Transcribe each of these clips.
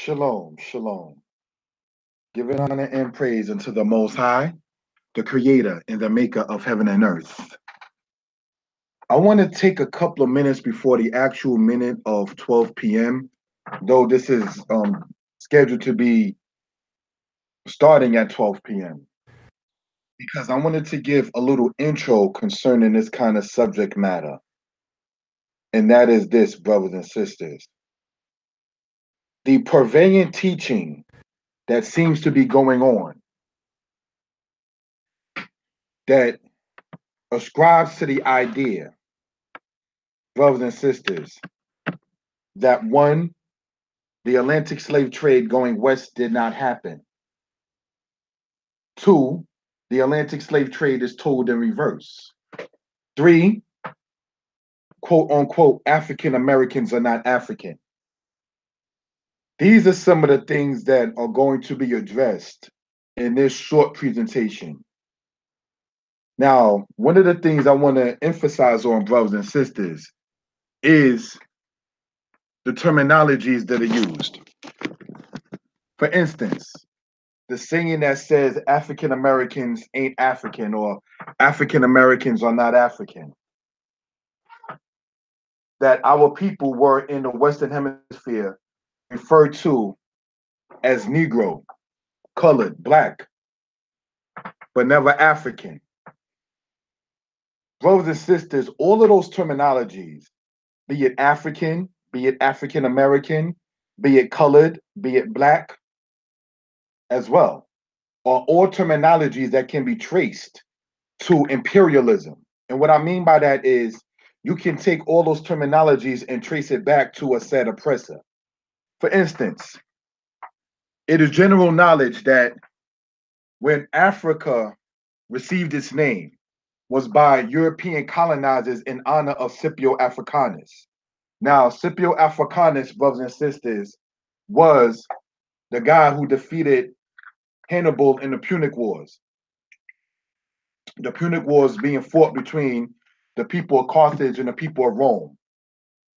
Shalom, shalom. Giving honor and praise unto the Most High, the Creator and the Maker of heaven and earth. I want to take a couple of minutes before the actual minute of 12 p.m., though this is scheduled to be starting at 12 p.m., because I wanted to give a little intro concerning this kind of subject matter. And that is this, brothers and sisters. The prevailing teaching that seems to be going on that ascribes to the idea, brothers and sisters, that one, the Atlantic slave trade going west did not happen. Two, the Atlantic slave trade is told in reverse. Three, quote unquote, African Americans are not African. These are some of the things that are going to be addressed in this short presentation. Now, one of the things I want to emphasize on, brothers and sisters, is the terminologies that are used. For instance, the saying that says African Americans ain't African or African Americans are not African, that our people were in the Western Hemisphere referred to as Negro, colored, black, but never African. Brothers and sisters, all of those terminologies, be it African, be it African American, be it colored, be it black, as well, are all terminologies that can be traced to imperialism. And what I mean by that is you can take all those terminologies and trace it back to a said oppressor. For instance, it is general knowledge that when Africa received its name was by European colonizers in honor of Scipio Africanus. Now, Scipio Africanus, brothers and sisters, was the guy who defeated Hannibal in the Punic Wars. The Punic Wars being fought between the people of Carthage and the people of Rome.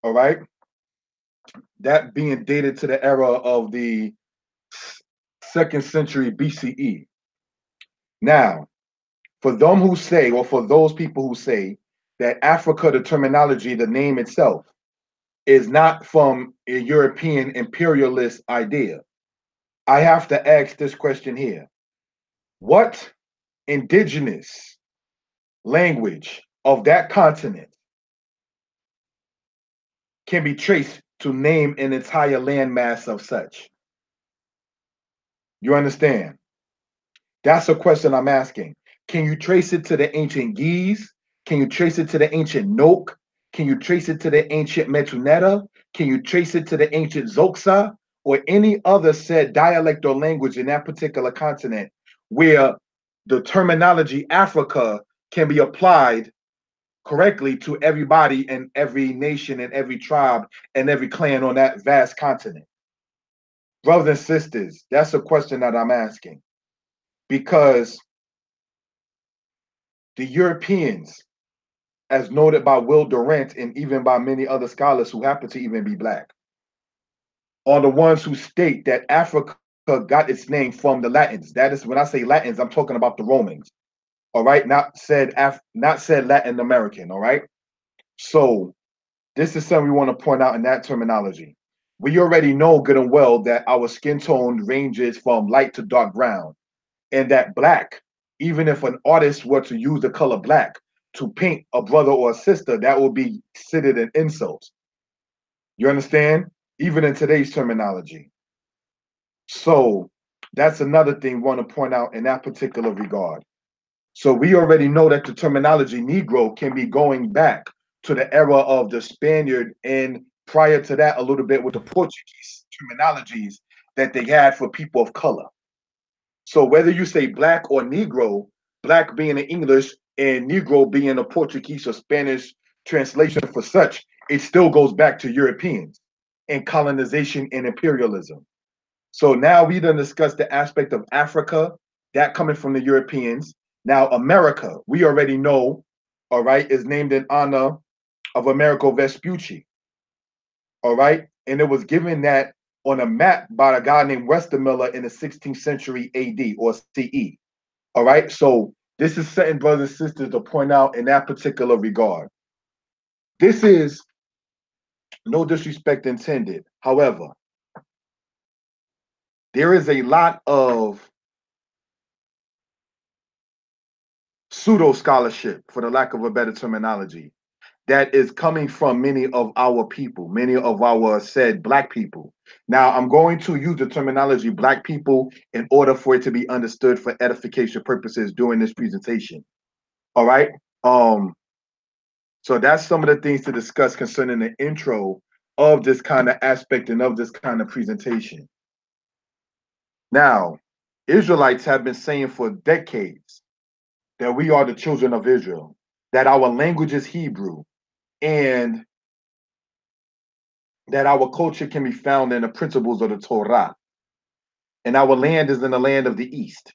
All right? That being dated to the era of the 2nd century BCE. Now, for them who say, or for those people who say that Africa, the terminology, the name itself, is not from a European imperialist idea, I have to ask this question here. What indigenous language of that continent can be traced to name an entire landmass of such? You understand? That's a question I'm asking. Can you trace it to the ancient Geese? Can you trace it to the ancient Nok? Can you trace it to the ancient Metuneta? Can you trace it to the ancient Zoxa? Or any other said dialect or language in that particular continent where the terminology Africa can be applied correctly to everybody and every nation and every tribe and every clan on that vast continent? Brothers and sisters, that's a question that I'm asking. Because the Europeans, as noted by Will Durant and even by many other scholars who happen to even be black, are the ones who state that Africa got its name from the Latins. That is, when I say Latins, I'm talking about the Romans. All right, not said Latin American. All right. So this is something we want to point out in that terminology. We already know good and well that our skin tone ranges from light to dark brown, and that black, even if an artist were to use the color black to paint a brother or a sister, that would be considered an insult. You understand? Even in today's terminology. So that's another thing we want to point out in that particular regard. So we already know that the terminology Negro can be going back to the era of the Spaniard, and prior to that, a little bit with the Portuguese terminologies that they had for people of color. So whether you say black or Negro, black being in English and Negro being a Portuguese or Spanish translation for such, it still goes back to Europeans and colonization and imperialism. So now we done discussed the aspect of Africa, that coming from the Europeans. Now America, we already know, all right, is named in honor of Amerigo Vespucci. All right. And it was given that on a map by a guy named Westermiller in the 16th century AD or CE. All right. So this is certain brothers and sisters to point out in that particular regard. This is no disrespect intended. However, there is a lot of pseudo scholarship, for the lack of a better terminology, that is coming from many of our people, many of our said black people. Now, I'm going to use the terminology black people in order for it to be understood for edification purposes during this presentation. All right. Um, so that's some of the things to discuss concerning the intro of this kind of aspect and of this kind of presentation. Now, Israelites have been saying for decades that we are the children of Israel, that our language is Hebrew, and that our culture can be found in the principles of the Torah, and our land is in the land of the East.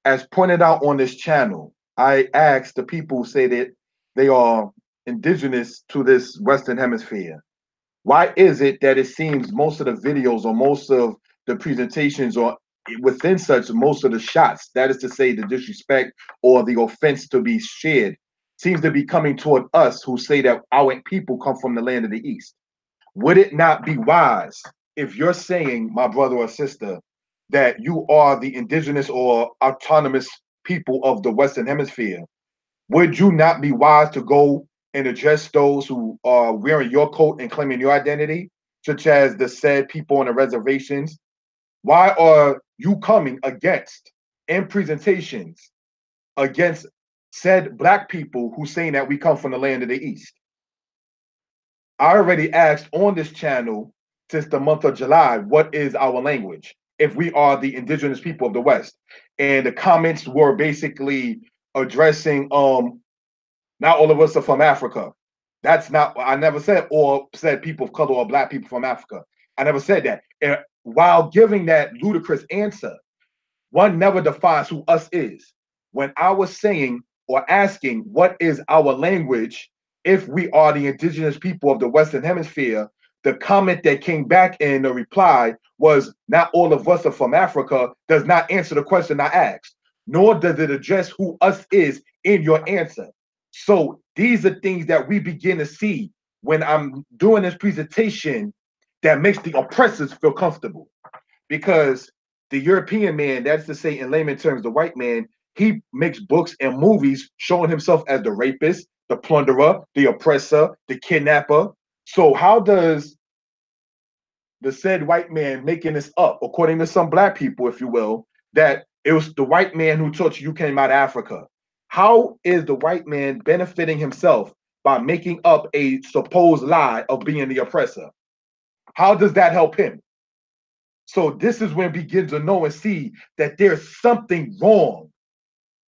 As pointed out on this channel, I asked the people who say that they are indigenous to this Western Hemisphere, why is it that it seems most of the videos or most of the presentations or within such most of the shots, that is to say the disrespect or the offense to be shared, seems to be coming toward us who say that our people come from the land of the East? Would it not be wise if you're saying, my brother or sister, that you are the indigenous or autonomous people of the Western Hemisphere? Would you not be wise to go and address those who are wearing your coat and claiming your identity, such as the said people on the reservations? Why are you coming against in presentations against said black people who saying that we come from the land of the East? I already asked on this channel since the month of July, what is our language if we are the indigenous people of the West? And the comments were basically addressing not all of us are from Africa. That's not, I never said, or said people of color or black people from Africa. I never said that. And while giving that ludicrous answer, one never defines who us is. When I was saying or asking what is our language if we are the indigenous people of the Western Hemisphere, the comment that came back in the reply was not all of us are from Africa does not answer the question I asked, nor does it address who us is in your answer. So these are things that we begin to see when I'm doing this presentation that makes the oppressors feel comfortable. Because the European man, that's to say in layman terms, the white man, he makes books and movies showing himself as the rapist, the plunderer, the oppressor, the kidnapper. So how does the said white man making this up, according to some black people, if you will, that it was the white man who taught you came out of Africa? How is the white man benefiting himself by making up a supposed lie of being the oppressor? How does that help him? So this is when we begin to know and see that there's something wrong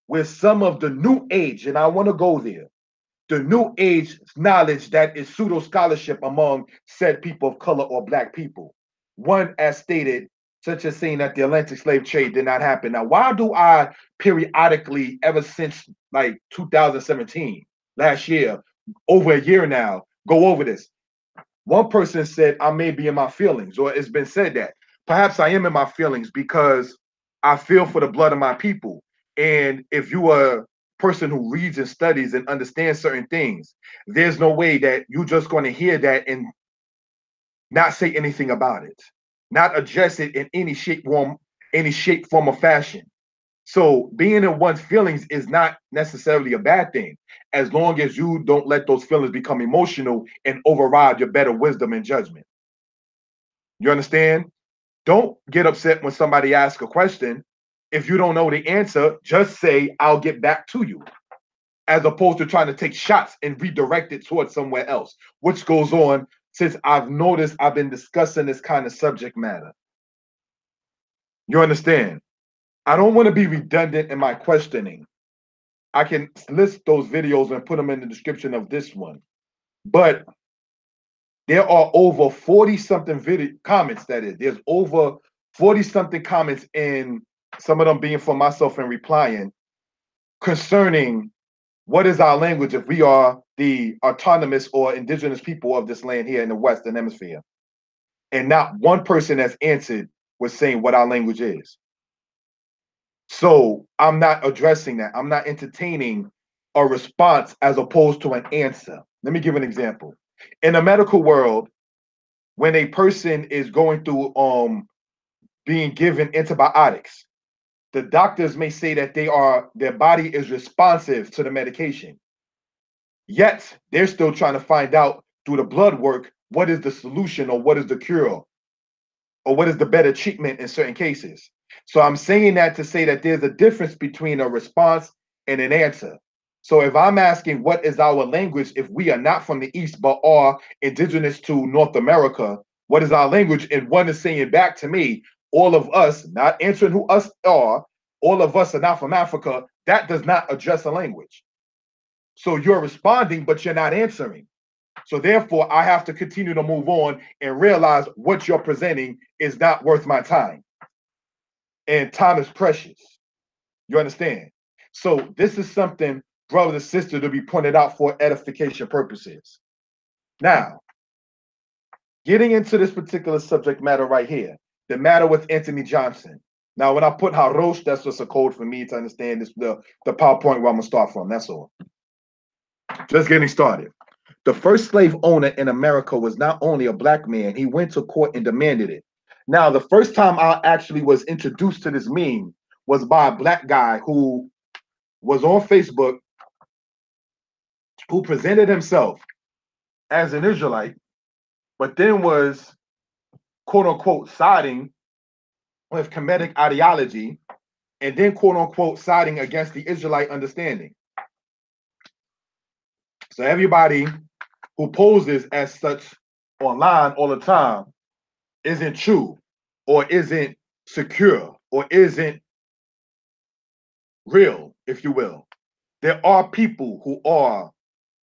with some of the new age, and I want to go there. The new age knowledge that is pseudo scholarship among said people of color or black people. One, as stated, such as saying that the Atlantic slave trade did not happen. Now, why do I periodically, ever since like 2017, last year, over a year now, go over this? One person said, I may be in my feelings, or it's been said that perhaps I am in my feelings because I feel for the blood of my people. And if you are a person who reads and studies and understands certain things, there's no way that you're just going to hear that and not say anything about it, not address it in any shape, form, or fashion. So being in one's feelings is not necessarily a bad thing, as long as you don't let those feelings become emotional and override your better wisdom and judgment. You understand? Don't get upset when somebody asks a question. If you don't know the answer, just say, I'll get back to you, as opposed to trying to take shots and redirect it towards somewhere else, which goes on since I've noticed I've been discussing this kind of subject matter. You understand? I don't want to be redundant in my questioning. I can list those videos and put them in the description of this one. But there are over 40 something video comments, that is. There's over 40 something comments, in some of them being from myself and replying concerning what is our language if we are the autonomous or indigenous people of this land here in the Western Hemisphere. And not one person that's answered was saying what our language is. So I'm not addressing that. I'm not entertaining a response as opposed to an answer. Let me give an example. In the medical world, when a person is going through being given antibiotics, the doctors may say that their body is responsive to the medication. Yet they're still trying to find out through the blood work what is the solution or what is the cure or what is the better treatment in certain cases. So I'm saying that to say that there's a difference between a response and an answer. So if I'm asking what is our language, if we are not from the East but are indigenous to North America, what is our language? And one is saying back to me, all of us, not answering who us are, all of us are not from Africa, that does not address a language. So you're responding, but you're not answering. So therefore, I have to continue to move on and realize what you're presenting is not worth my time. And time is precious. You understand? So this is something, brothers and sisters, to be pointed out for edification purposes. Now, getting into this particular subject matter right here, the matter with Anthony Johnson. Now, when I put Harosh, that's just a code for me to understand this, the PowerPoint where I'm gonna start from. That's all. Just getting started. The first slave owner in America was not only a black man, he went to court and demanded it. Now, the first time I actually was introduced to this meme was by a black guy who was on Facebook, who presented himself as an Israelite, but then was quote unquote siding with Kemetic ideology, and then quote unquote siding against the Israelite understanding. So everybody who poses as such online all the time isn't true or isn't secure or isn't real, if you will. There are people who are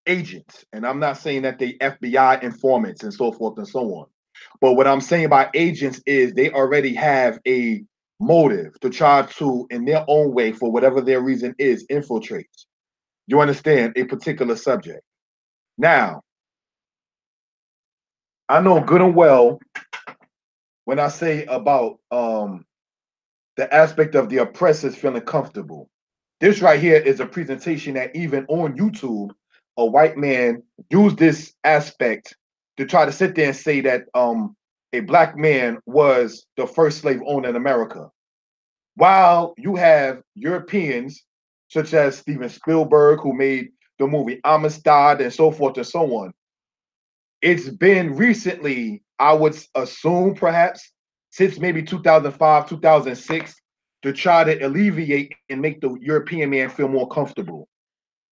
agents, and I'm not saying that they FBI informants and so forth and so on. But what I'm saying by agents is they already have a motive to try to, in their own way, for whatever their reason is, infiltrate. You understand a particular subject. Now, I know good and well when I say about the aspect of the oppressors feeling comfortable. This right here is a presentation that even on YouTube, a white man used this aspect to try to sit there and say that a black man was the first slave owner in America. While you have Europeans such as Steven Spielberg, who made the movie Amistad and so forth and so on, it's been recently, I would assume perhaps, since maybe 2005, 2006, to try to alleviate and make the European man feel more comfortable.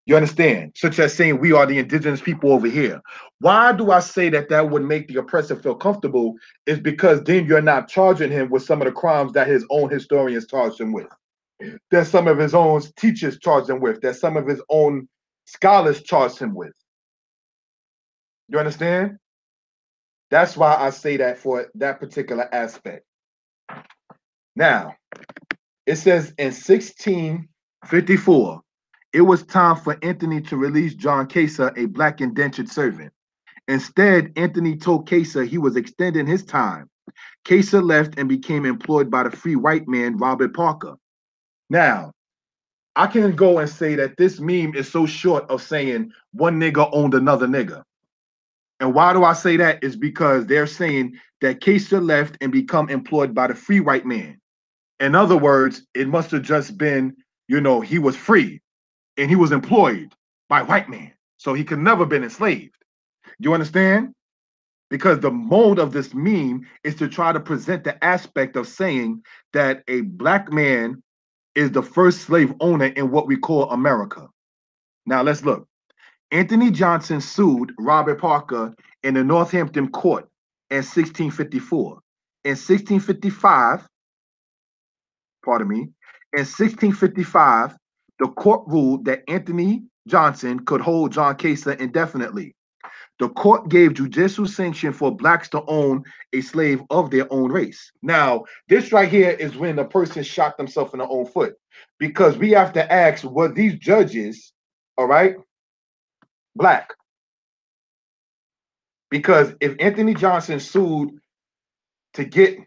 You understand? Such as saying we are the indigenous people over here. Why do I say that that would make the oppressor feel comfortable? Is because then you're not charging him with some of the crimes that his own historians charged him with. That some of his own teachers charged him with. That some of his own scholars charged him with. You understand? That's why I say that for that particular aspect. Now, it says in 1654, it was time for Anthony to release John Casa, a black indentured servant. Instead, Anthony told Casa he was extending his time. Casa left and became employed by the free white man, Robert Parker. Now, I can go and say that this meme is so short of saying one nigga owned another nigga. And why do I say that? Is because they're saying that Casa left and become employed by the free white man. In other words, it must have just been, he was free and he was employed by white man. So he could never been enslaved. You understand? Because the mode of this meme is to try to present the aspect of saying that a black man is the first slave owner in what we call America. Now let's look. Anthony Johnson sued Robert Parker in the Northampton court in 1654. In 1655, pardon me, in 1655, the court ruled that Anthony Johnson could hold John Casa indefinitely. The court gave judicial sanction for blacks to own a slave of their own race. Now, this right here is when the person shot themselves in their own foot, because we have to ask, were these judges, all right, black? Because if Anthony Johnson sued to get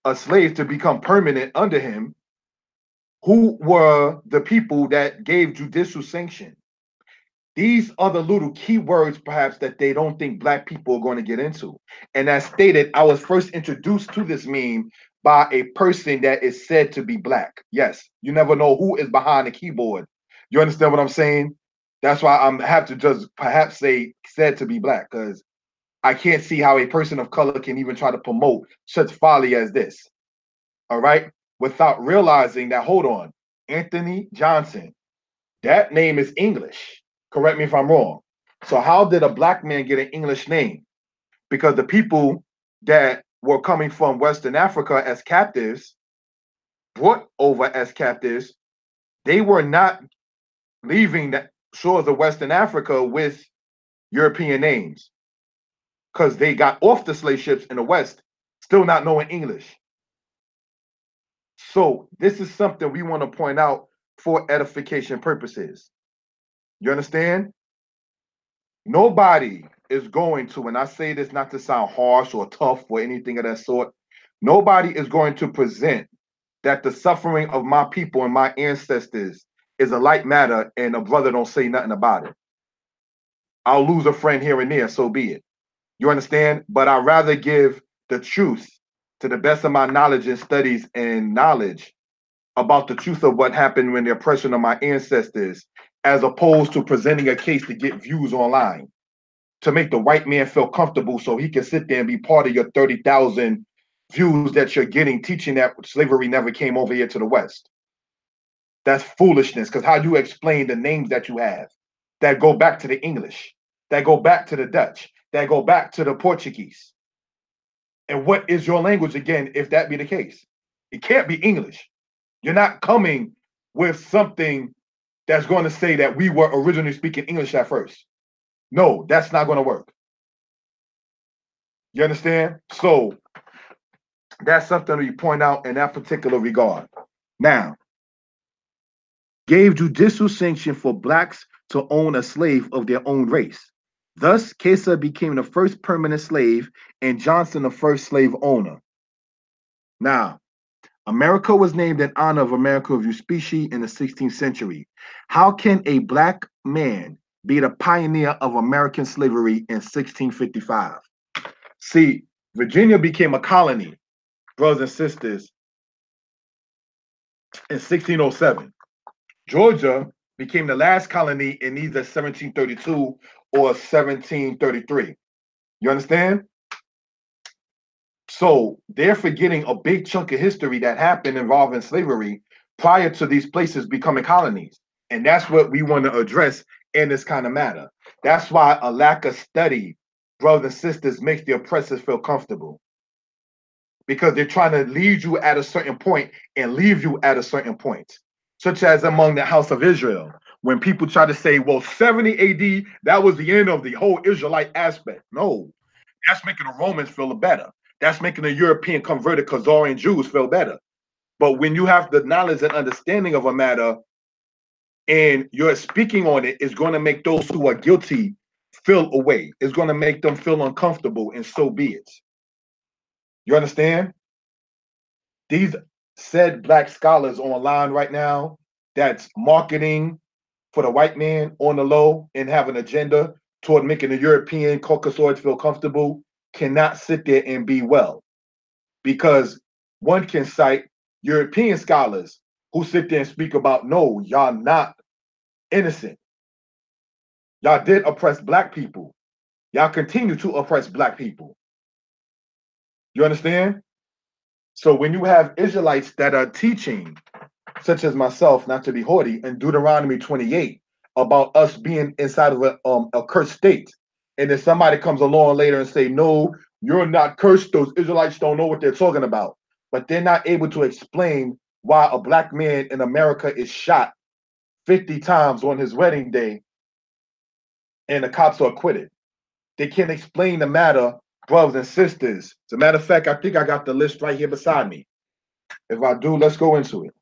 a slave to become permanent under him, who were the people that gave judicial sanction. These are the little keywords, perhaps, that they don't think black people are going to get into. And as stated, I was first introduced to this meme by a person that is said to be black. Yes, you never know who is behind the keyboard. You understand what I'm saying? That's why I'm have to just perhaps say said to be black, because I can't see how a person of color can even try to promote such folly as this. All right, without realizing that, hold on, Anthony Johnson, that name is English. Correct me if I'm wrong. So how did a black man get an English name? Because the people that were coming from Western Africa as captives, brought over as captives, they were not leaving the shores of Western Africa with European names, because they got off the slave ships in the West still not knowing English. So this is something we want to point out for edification purposes. You understand? Nobody is going to, and I say this not to sound harsh or tough or anything of that sort, nobody is going to present that the suffering of my people and my ancestors is a light matter and a brother don't say nothing about it. I'll lose a friend here and there, so be it. You understand? But I'd rather give the truth to the best of my knowledge and studies and knowledge about the truth of what happened when the oppression of my ancestors, as opposed to presenting a case to get views online, to make the white man feel comfortable so he can sit there and be part of your 30,000 views that you're getting, teaching that slavery never came over here to the West. That's foolishness, because how do you explain the names that you have that go back to the English, that go back to the Dutch, that go back to the Portuguese? And what is your language again, if that be the case? It can't be English. You're not coming with something that's going to say that we were originally speaking English at first. No, that's not going to work. You understand? So that's something we point out in that particular regard. Now, gave judicial sanction for blacks to own a slave of their own race. Thus, Kesa became the first permanent slave and Johnson the first slave owner. Now, America was named in honor of America of Vespucci in the 16th century. How can a black man be the pioneer of American slavery in 1655? See, Virginia became a colony, brothers and sisters, in 1607. Georgia became the last colony in either 1732 or 1733. You understand? So they're forgetting a big chunk of history that happened involving slavery prior to these places becoming colonies. And that's what we want to address in this kind of matter. That's why a lack of study, brothers and sisters, makes the oppressors feel comfortable. Because they're trying to lead you at a certain point and leave you at a certain point. Such as among the house of Israel, when people try to say, well, 70 AD, that was the end of the whole Israelite aspect. No, that's making the Romans feel better. That's making the European converted Khazarian Jews feel better. But when you have the knowledge and understanding of a matter and you're speaking on it, it's going to make those who are guilty feel away. It's going to make them feel uncomfortable, and so be it. You understand? These said black scholars online right now that's marketing for the white man on the low and have an agenda toward making the European Caucasoids feel comfortable cannot sit there and be well. Because one can cite European scholars who sit there and speak about, no, y'all not innocent. Y'all did oppress black people. Y'all continue to oppress black people. You understand? So when you have Israelites that are teaching, such as myself, not to be haughty, in Deuteronomy 28, about us being inside of a cursed state, and then somebody comes along later and say, no, you're not cursed, those Israelites don't know what they're talking about. But they're not able to explain why a black man in America is shot 50 times on his wedding day and the cops are acquitted. They can't explain the matter, brothers and sisters. As a matter of fact, I think I got the list right here beside me. If I do, let's go into it.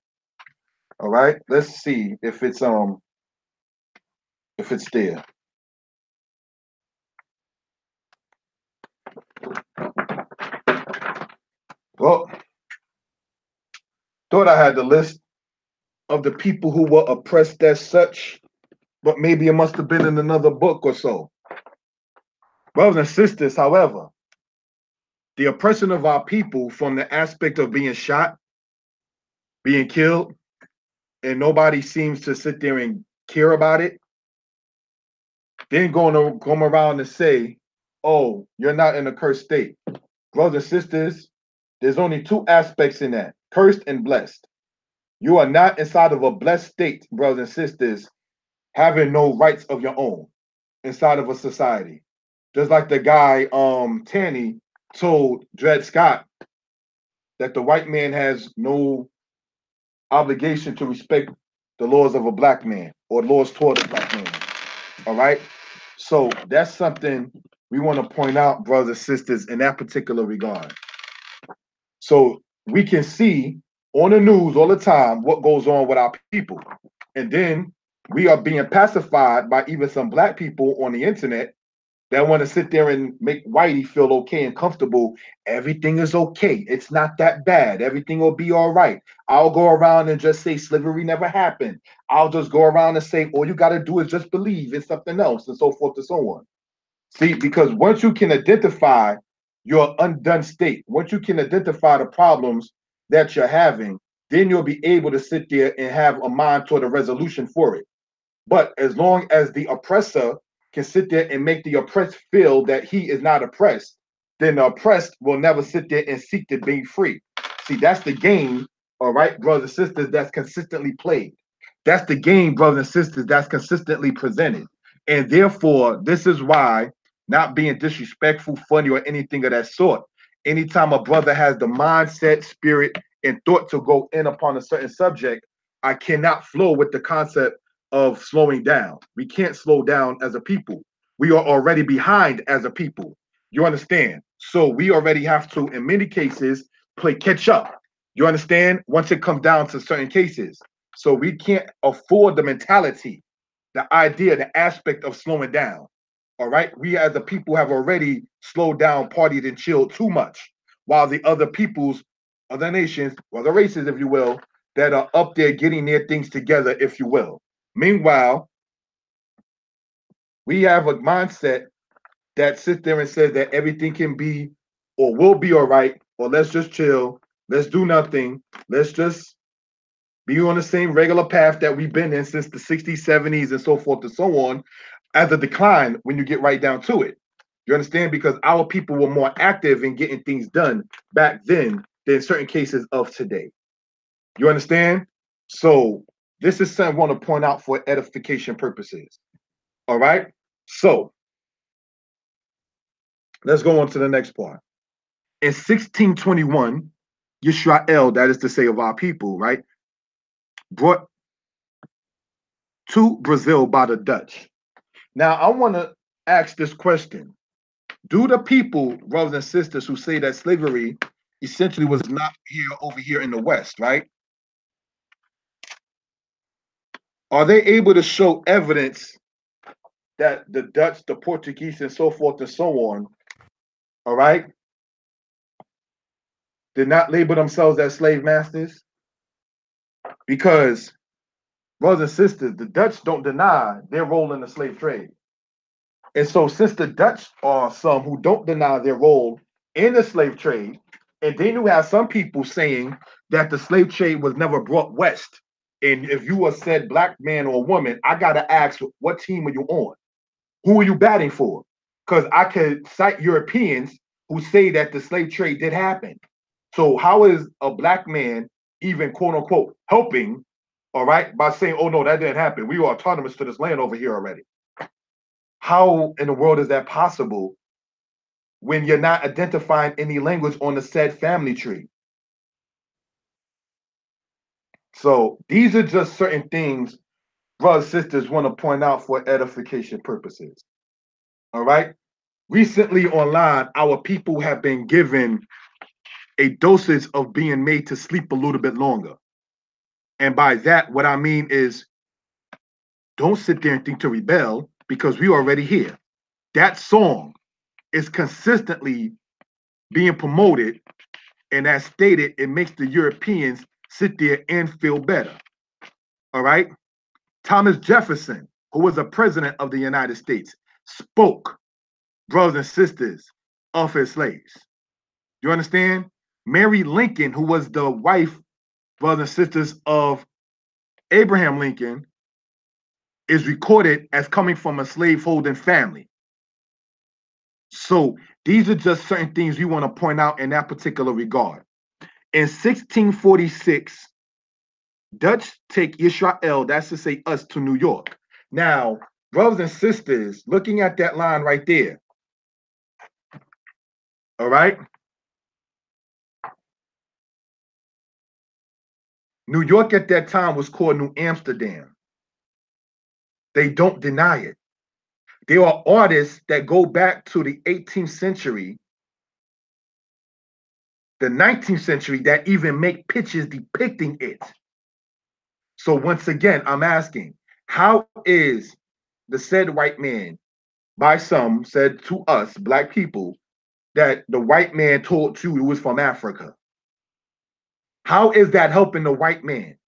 All right, let's see if it's there. thought I had the list of the people who were oppressed as such, but maybe it must have been in another book or so. Brothers and sisters, however, the oppression of our people from the aspect of being shot, being killed, and nobody seems to sit there and care about it, then going to come around and say, oh, you're not in a cursed state. Brothers and sisters, there's only two aspects in that, cursed and blessed. You are not inside of a blessed state, brothers and sisters, having no rights of your own inside of a society. Just like the guy, Tanny, told Dred Scott that the white man has no obligation to respect the laws of a black man or laws toward a black man. All right. So that's something we want to point out, brothers and sisters, in that particular regard. So we can see on the news all the time what goes on with our people. And then we are being pacified by even some black people on the internet that want to sit there and make Whitey feel okay and comfortable. Everything is okay. It's not that bad. Everything will be all right. I'll go around and just say slavery never happened. I'll just go around and say all you got to do is just believe in something else and so forth and so on. See, because once you can identify your undone state, once you can identify the problems that you're having, then you'll be able to sit there and have a mind toward a resolution for it. But as long as the oppressor can sit there and make the oppressed feel that he is not oppressed, then the oppressed will never sit there and seek to be free. See, that's the game, all right, brothers and sisters, that's consistently played. That's the game, brothers and sisters, that's consistently presented. And therefore, this is why, not being disrespectful, funny, or anything of that sort, anytime a brother has the mindset, spirit, and thought to go in upon a certain subject, I cannot flow with the concept of slowing down. We can't slow down as a people. We are already behind as a people. You understand? So we already have to, in many cases, play catch up. You understand? Once it comes down to certain cases. So we can't afford the mentality, the idea, the aspect of slowing down. All right. We as a people have already slowed down, partied, and chilled too much, while the other peoples, other nations, other races, if you will, that are up there getting their things together, if you will. Meanwhile, we have a mindset that sits there and says that everything can be or will be all right, or let's just chill, let's do nothing, let's just be on the same regular path that we've been in since the 60s, 70s, and so forth and so on, as a decline when you get right down to it. You understand? Because our people were more active in getting things done back then than certain cases of today. You understand? So this is something I want to point out for edification purposes. All right. So let's go on to the next part. In 1621, Yisrael, that is to say of our people, right, brought to Brazil by the Dutch. Now, I want to ask this question. Do the people, brothers and sisters, who say that slavery essentially was not here over here in the West, right? Are they able to show evidence that the Dutch, the Portuguese, and so forth and so on, all right, did not label themselves as slave masters? Because, brothers and sisters, the Dutch don't deny their role in the slave trade. And so, since the Dutch are some who don't deny their role in the slave trade, and then you have some people saying that the slave trade was never brought west. And if you are said black man or woman, I gotta ask, what team are you on? Who are you batting for? Because I could cite Europeans who say that the slave trade did happen. So how is a black man even quote unquote helping, all right, by saying, oh no, that didn't happen. We are autonomous to this land over here already. How in the world is that possible when you're not identifying any language on the said family tree? So these are just certain things brothers and sisters want to point out for edification purposes. All right. Recently online, our people have been given a dosage of being made to sleep a little bit longer. And by that, what I mean is don't sit there and think to rebel because we already here. That song is consistently being promoted, and as stated, it makes the Europeans sit there and feel better. All right. Thomas Jefferson, who was a president of the United States, spoke, brothers and sisters, of his slaves. You understand? Mary Lincoln, who was the wife, brothers and sisters, of Abraham Lincoln, is recorded as coming from a slaveholding family. So these are just certain things we want to point out in that particular regard. In 1646, Dutch take Israel, that's to say us, to New York. Now, brothers and sisters, looking at that line right there, all right? New York at that time was called New Amsterdam. They don't deny it. There are artists that go back to the 18th century, the 19th century, that even make pictures depicting it. So once again, I'm asking, how is the said white man, by some said to us, black people, that the white man told you it was from Africa? How is that helping the white man?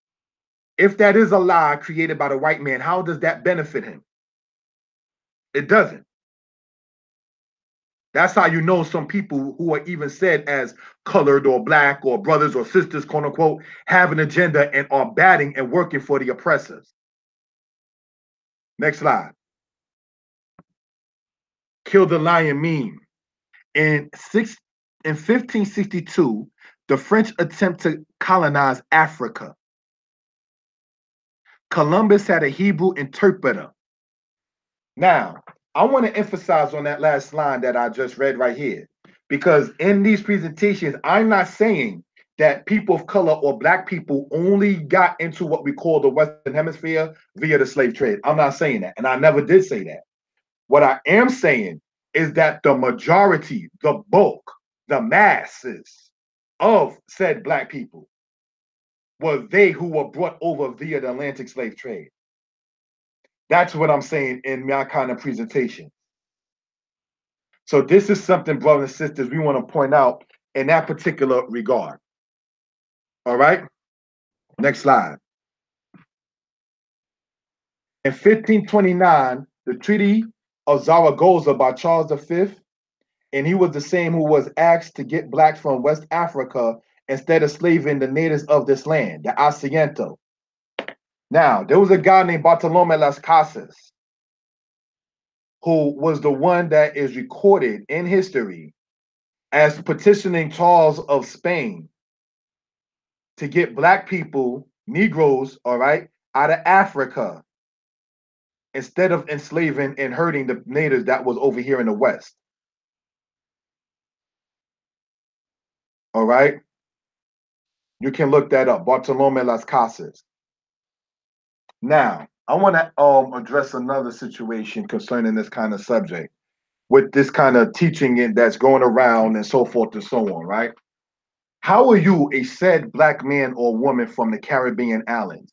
If that is a lie created by the white man, how does that benefit him? It doesn't. That's how you know some people who are even said as colored or black or brothers or sisters, quote unquote, have an agenda and are batting and working for the oppressors. Next slide. Kill the lion meme. In 1562, the French attempt to colonize Africa. Columbus had a Hebrew interpreter. Now, I want to emphasize on that last line that I just read right here, because in these presentations, I'm not saying that people of color or black people only got into what we call the Western Hemisphere via the slave trade. I'm not saying that, and I never did say that. What I am saying is that the majority, the bulk, the masses of said black people were they who were brought over via the Atlantic slave trade. That's what I'm saying in my kind of presentation. So this is something, brothers and sisters, we want to point out in that particular regard. All right? Next slide. In 1529, the Treaty of Zaragoza by Charles V, and he was the same who was asked to get blacks from West Africa instead of slaving the natives of this land, the Asiento. Now, there was a guy named Bartolome Las Casas, who was the one that is recorded in history as petitioning Charles of Spain to get black people, Negroes, all right, out of Africa instead of enslaving and hurting the natives that was over here in the West. All right? You can look that up, Bartolome Las Casas. Now, I want to address another situation concerning this kind of subject with this kind of teaching that's going around and so forth and so on, right? How are you, a said black man or woman from the Caribbean islands,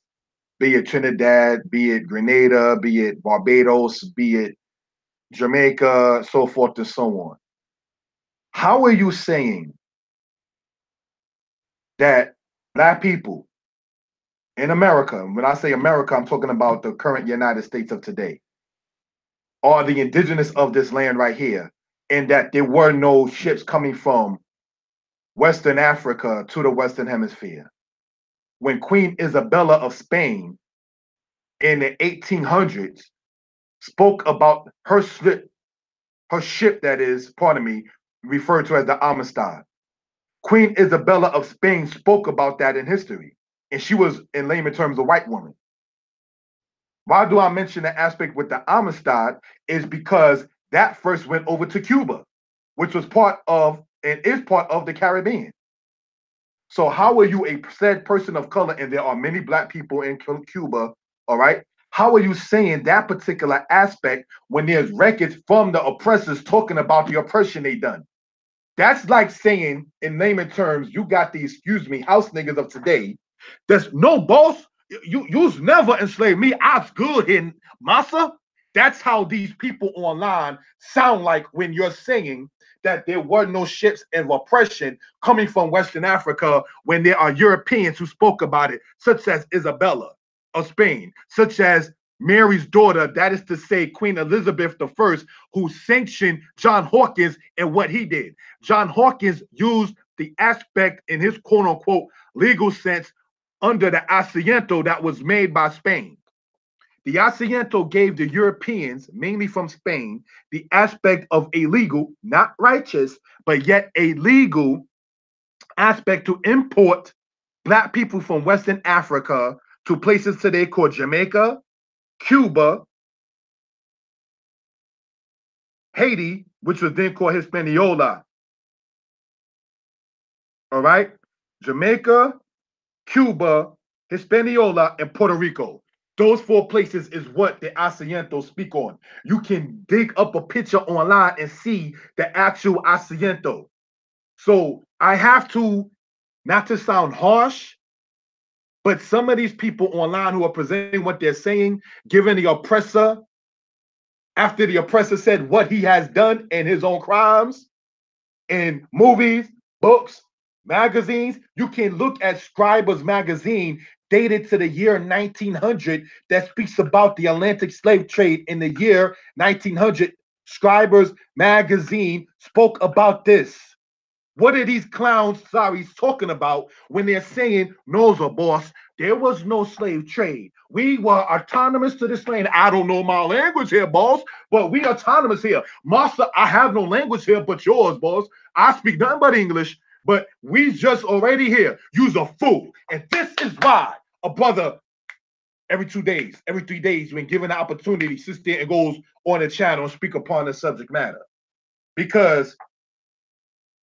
be it Trinidad, be it Grenada, be it Barbados, be it Jamaica, so forth and so on? How are you saying that black people in America, when I say America, I'm talking about the current United States of today, are the indigenous of this land right here, and that there were no ships coming from Western Africa to the Western Hemisphere? When Queen Isabella of Spain in the 1800s spoke about her ship that is, pardon me, referred to as the Amistad. Queen Isabella of Spain spoke about that in history, and she was, in layman terms, a white woman. Why do I mention the aspect with the Amistad? Is because that first went over to Cuba, which was part of and is part of the Caribbean. So how are you, a said person of color, and there are many black people in Cuba, all right? How are you saying that particular aspect when there's records from the oppressors talking about the oppression they done? That's like saying, in layman terms, you got these, excuse me, house niggas of today. There's no boss. You's never enslaved me. I was good in massa. That's how these people online sound like when you're saying that there were no ships of oppression coming from Western Africa when there are Europeans who spoke about it, such as Isabella of Spain, such as Mary's daughter, that is to say, Queen Elizabeth I, who sanctioned John Hawkins and what he did. John Hawkins used the aspect in his quote unquote legal sense under the asiento that was made by Spain. The asiento gave the Europeans, mainly from Spain, the aspect of a legal, not righteous, but yet a legal aspect to import black people from Western Africa to places today called Jamaica, Cuba, Haiti, which was then called Hispaniola. All right? Jamaica, Cuba, Hispaniola, and Puerto Rico. Those 4 places is what the asiento speak on. You can dig up a picture online and see the actual asiento. So I have to, not to sound harsh, but some of these people online who are presenting what they're saying, giving the oppressor, after the oppressor said what he has done and his own crimes in movies, books, magazines. You can look at Scriber's magazine dated to the year 1900 that speaks about the Atlantic slave trade in the year 1900. Scriber's magazine spoke about this. What are these clowns, talking about when they're saying, no, boss, there was no slave trade. We were autonomous to this land. I don't know my language here, boss, but we autonomous here. Master, I have no language here but yours, boss. I speak nothing but English, but we just already here. You's a fool. And this is why a brother every 2 days, every 3 days, when given the opportunity, sits there and goes on a channel and speak upon the subject matter. Because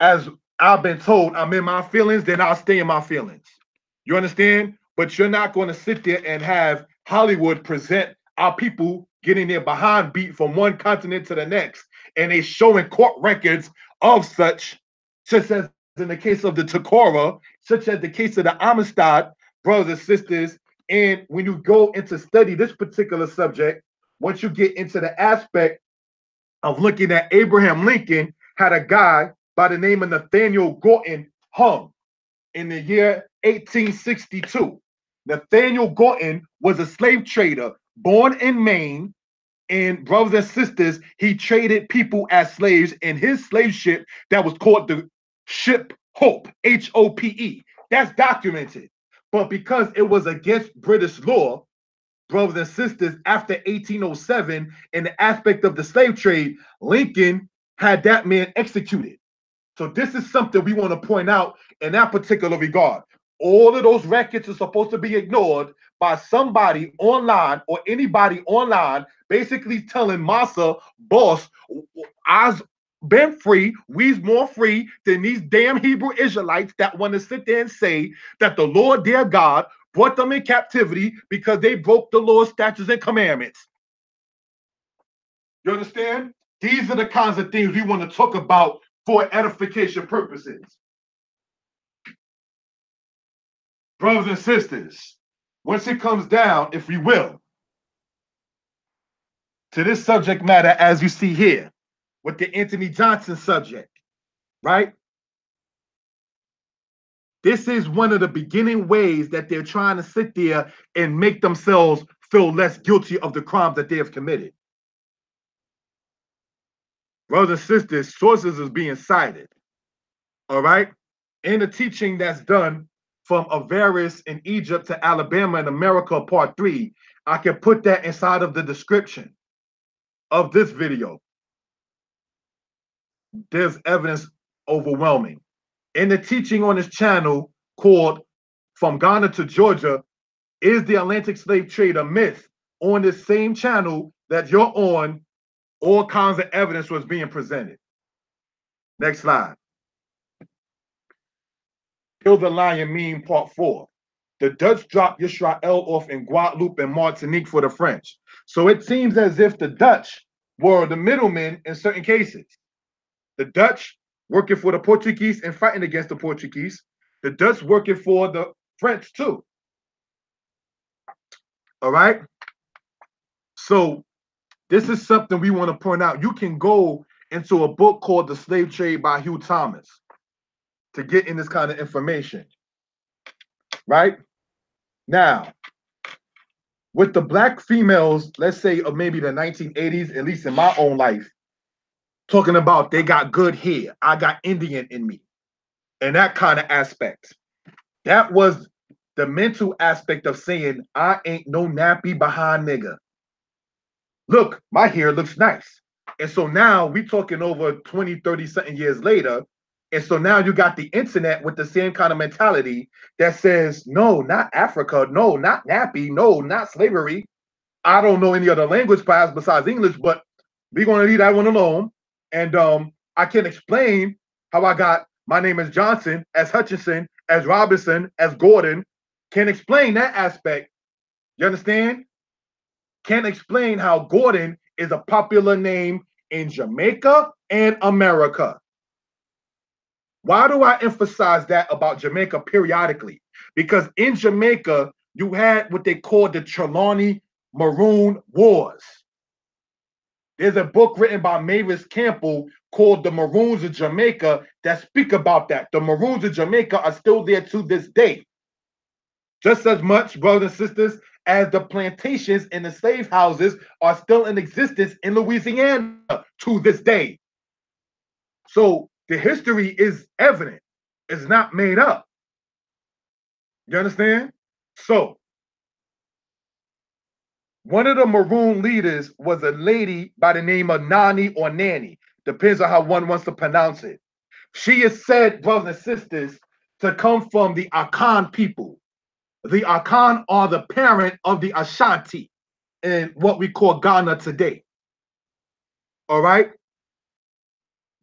as I've been told, I'm in my feelings, then I'll stay in my feelings. You understand? But you're not going to sit there and have Hollywood present our people getting their behind beat from one continent to the next, and they showing court records of such as in the case of the Takora, such as the case of the Amistad, brothers and sisters. And when you go into study this particular subject, once you get into the aspect of looking at Abraham Lincoln, had a guy by the name of Nathaniel Gorton hung in the year 1862. Nathaniel Gorton was a slave trader born in Maine, and brothers and sisters, he traded people as slaves in his slave ship that was called the ship Hope, Hope. That's documented. But because it was against British law, brothers and sisters, after 1807, in the aspect of the slave trade, Lincoln had that man executed. So this is something we want to point out in that particular regard. All of those records are supposed to be ignored by somebody online or anybody online, basically telling Massa, boss, I've been free, we's more free than these damn Hebrew Israelites that want to sit there and say that the Lord their God brought them in captivity because they broke the law, statutes, and commandments. You understand? These are the kinds of things we want to talk about for edification purposes. Brothers and sisters, once it comes down, if we will, to this subject matter as you see here, with the Anthony Johnson subject, right? This is one of the beginning ways that they're trying to sit there and make themselves feel less guilty of the crimes that they have committed. Brothers and sisters, sources is being cited, all right? In the teaching that's done from Avaris in Egypt to Alabama in America, part 3, I can put that inside of the description of this video. There's evidence overwhelming. In the teaching on this channel called From Ghana to Georgia, Is the Atlantic Slave Trade a Myth? On this same channel that you're on, all kinds of evidence was being presented. Next slide. Kill the Lion meme, part 4. The Dutch dropped Yisrael off in Guadeloupe and Martinique for the French. So it seems as if the Dutch were the middlemen in certain cases. The Dutch working for the Portuguese and fighting against the Portuguese. The Dutch working for the French too. All right? So This is something we want to point out. You can go into a book called The Slave Trade by Hugh Thomas to get in this kind of information, right? Now, with the black females, let's say of maybe the 1980s, at least in my own life, talking about they got good hair, I got Indian in me, and that kind of aspect. That was the mental aspect of saying, I ain't no nappy behind nigga. Look, my hair looks nice. And so now we talking over 20, 30 something years later. And so now you got the internet with the same kind of mentality that says, no, not Africa. No, not nappy. No, not slavery. I don't know any other language perhaps besides English, but we're going to leave that one alone. And I can explain how I got my name is Johnson, as Hutchinson, as Robinson, as Gordon. Can explain that aspect. You understand? Can explain how Gordon is a popular name in Jamaica and America. Why do I emphasize that about Jamaica periodically? Because in Jamaica, you had what they called the Trelawney Maroon Wars. There's a book written by Mavis Campbell called The Maroons of Jamaica that speak about that. The Maroons of Jamaica are still there to this day. Just as much, brothers and sisters, as the plantations and the slave houses are still in existence in Louisiana to this day. So the history is evident. It's not made up. You understand? So one of the Maroon leaders was a lady by the name of Nani or Nanny. Depends on how one wants to pronounce it. She is said, brothers and sisters, to come from the Akan people. The Akan are the parent of the Ashanti in what we call Ghana today. All right?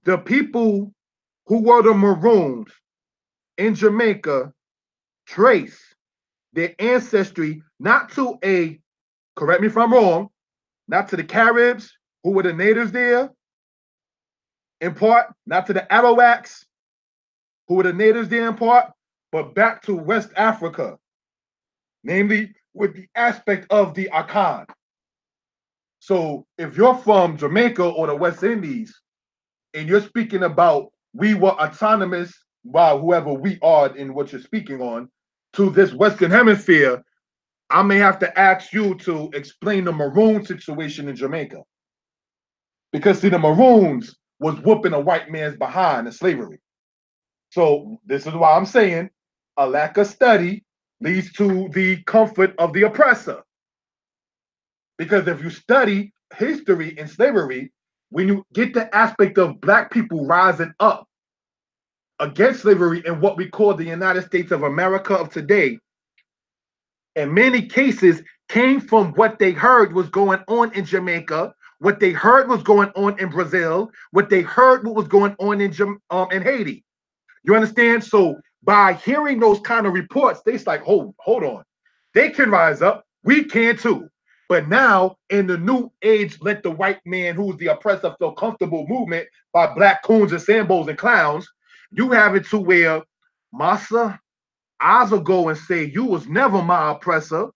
The people who were the Maroons in Jamaica trace their ancestry not to a, correct me if I'm wrong, not to the Caribs, who were the natives there, in part, not to the Arawaks, who were the natives there in part, but back to West Africa, namely with the aspect of the Akan. So if you're from Jamaica or the West Indies, and you're speaking about we were autonomous, by whoever we are in what you're speaking on, to this Western Hemisphere, I may have to ask you to explain the Maroon situation in Jamaica. Because see, the Maroons was whooping a white man's behind in slavery. So this is why I'm saying a lack of study leads to the comfort of the oppressor. Because if you study history in slavery, when you get the aspect of black people rising up against slavery in what we call the United States of America of today, in many cases came from what they heard was going on in Jamaica, what they heard was going on in Brazil, what they heard what was going on in Haiti. You understand? So by hearing those kind of reports, they like, hold on. They can rise up. We can too. But now in the new age, let the white man who's the oppressor feel comfortable movement by black coons and sambos and clowns, you have it to where Massa, I will go and say you was never my oppressor.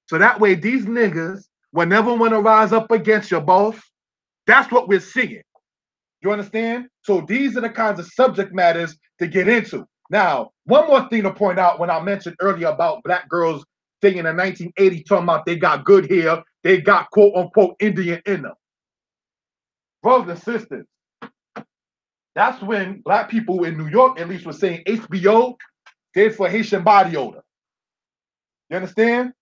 So that way these niggas will never want to rise up against your boss. That's what we're seeing. You understand? So these are the kinds of subject matters to get into. Now, one more thing to point out when I mentioned earlier about black girls thing in the 1980s talking about they got good hair, they got quote unquote Indian in them. Brothers and sisters, that's when black people in New York at least were saying HBO did for Haitian body odor. You understand?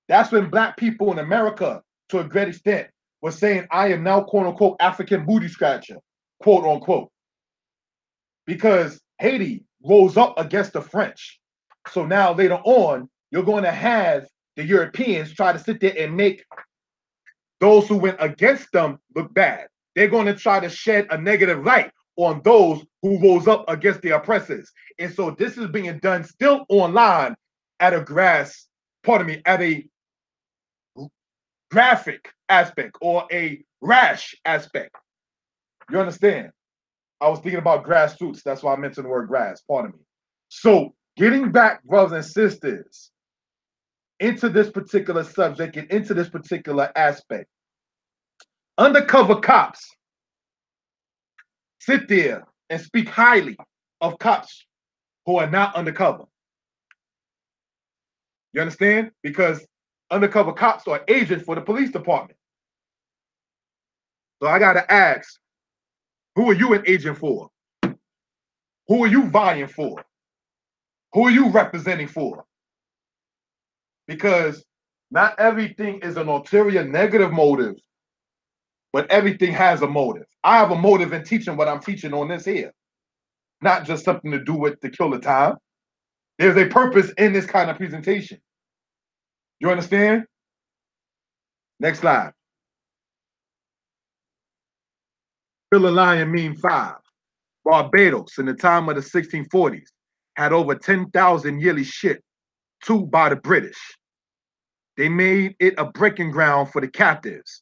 That's when black people in America, to a great extent, were saying, I am now quote unquote African booty scratcher, quote unquote. Because Haiti rose up against the French. So now later on, you're going to have the Europeans try to sit there and make those who went against them look bad. They're going to try to shed a negative light on those who rose up against the oppressors. And so this is being done still online at a at a graphic aspect or a rash aspect. You understand? I was thinking about grassroots. That's why I mentioned the word grass. Pardon me. So getting back, brothers and sisters, into this particular subject and into this particular aspect. Undercover cops sit there and speak highly of cops who are not undercover. You understand? Because undercover cops are agents for the police department. So I got to ask, who are you an agent for? Who are you vying for? Who are you representing for? Because not everything is an ulterior negative motive, but everything has a motive. I have a motive in teaching what I'm teaching on this here, not just something to do with to kill the time. There's a purpose in this kind of presentation. You understand? Next slide. Phil and Lion Meme 5. Barbados in the time of the 1640s had over 10,000 yearly shit to by the British. They made it a breaking ground for the captives.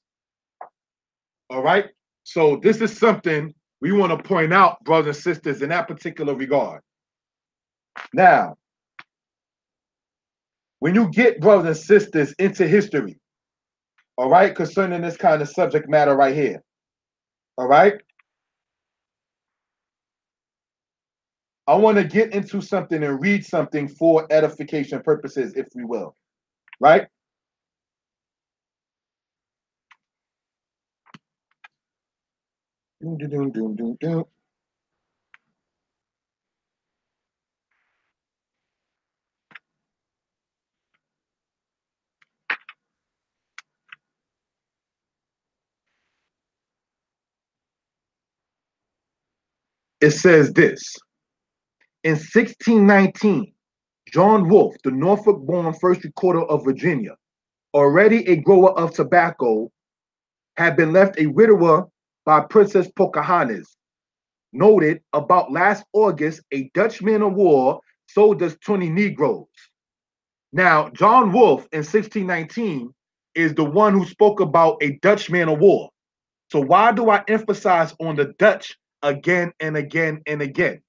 All right? So this is something we want to point out, brothers and sisters, in that particular regard. Now, when you get brothers and sisters into history, all right, concerning this kind of subject matter right here, all right, I want to get into something and read something for edification purposes, if we will, right? Doom, doom, doom, doom, doom. It says this. In 1619, John Wolfe, the Norfolk-born first recorder of Virginia, already a grower of tobacco, had been left a widower by Princess Pocahontas. Noted about last August, a Dutch man of war sold us 20 Negroes. Now, John Wolfe in 1619 is the one who spoke about a Dutch man of war. So why do I emphasize on the Dutch again and again and again?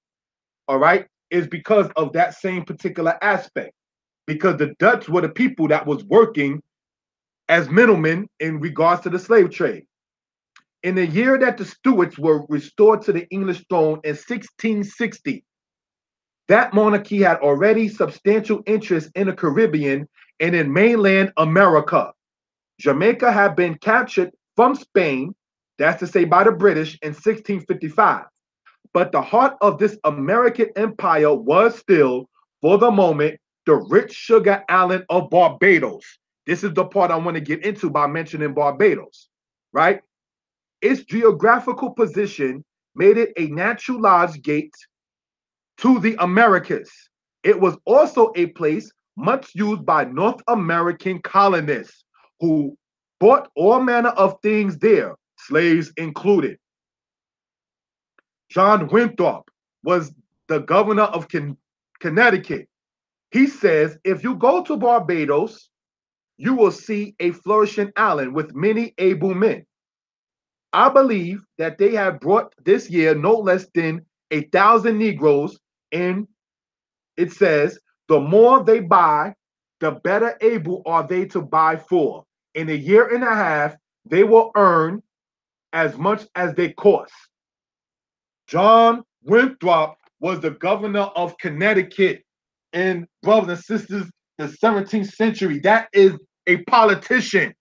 All right, is because of that same particular aspect. Because the Dutch were the people that was working as middlemen in regards to the slave trade. In the year that the Stuarts were restored to the English throne in 1660, that monarchy had already substantial interest in the Caribbean and in mainland America. Jamaica had been captured from Spain, that's to say by the British, in 1655. But the heart of this American empire was still, for the moment, the rich sugar island of Barbados. This is the part I want to get into by mentioning Barbados, right? Its geographical position made it a natural lodge gate to the Americas. It was also a place much used by North American colonists who bought all manner of things there, slaves included. John Winthrop was the governor of Connecticut. He says, if you go to Barbados, you will see a flourishing island with many able men. I believe that they have brought this year no less than 1,000 Negroes, and it says, the more they buy, the better able are they to buy for. In a year and a half, they will earn as much as they cost. John Winthrop was the governor of Connecticut in, brothers and sisters, the 17th century. That is a politician.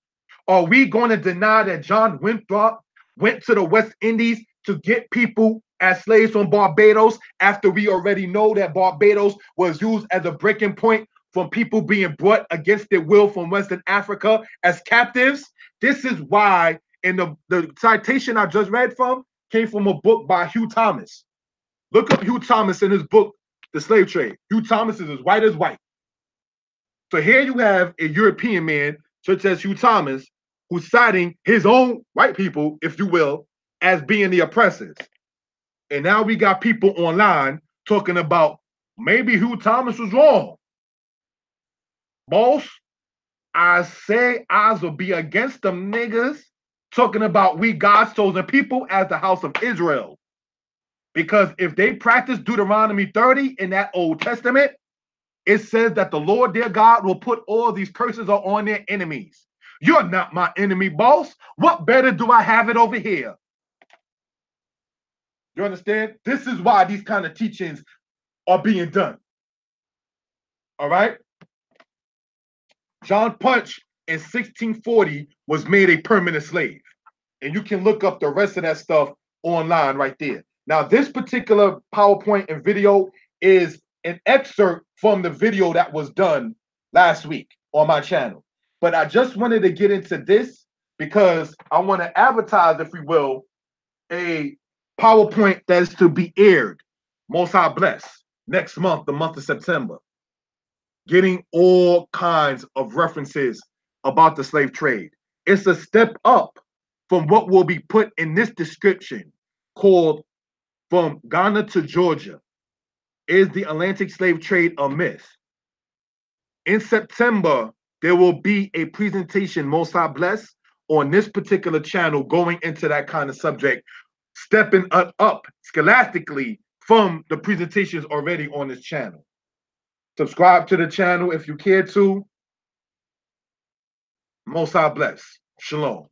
Are we going to deny that John Winthrop went to the West Indies to get people as slaves from Barbados after we already know that Barbados was used as a breaking point from people being brought against their will from Western Africa as captives? This is why, in the citation I just read from, came from a book by Hugh Thomas. Look up Hugh Thomas in his book, The Slave Trade. Hugh Thomas is as white. So here you have a European man, such as Hugh Thomas, who's citing his own white people, if you will, as being the oppressors. And now we got people online talking about maybe Hugh Thomas was wrong. Boss, I say eyes will be against them niggas talking about we God's chosen people as the house of Israel. Because if they practice Deuteronomy 30 in that Old Testament, it says that the Lord their God will put all these curses on their enemies. You're not my enemy, boss. What better do I have it over here? You understand? This is why these kind of teachings are being done. All right? John Punch in 1640 was made a permanent slave. And you can look up the rest of that stuff online right there. Now, this particular PowerPoint and video is an excerpt from the video that was done last week on my channel. But I just wanted to get into this because I want to advertise, if we will, a PowerPoint that is to be aired, most high bless, next month, the month of September, getting all kinds of references about the slave trade. It's a step up from what will be put in this description called From Ghana to Georgia. Is the Atlantic Slave Trade a Myth? In September, there will be a presentation, most high bless, on this particular channel going into that kind of subject, stepping up scholastically from the presentations already on this channel. Subscribe to the channel if you care to. Most high bless. Shalom.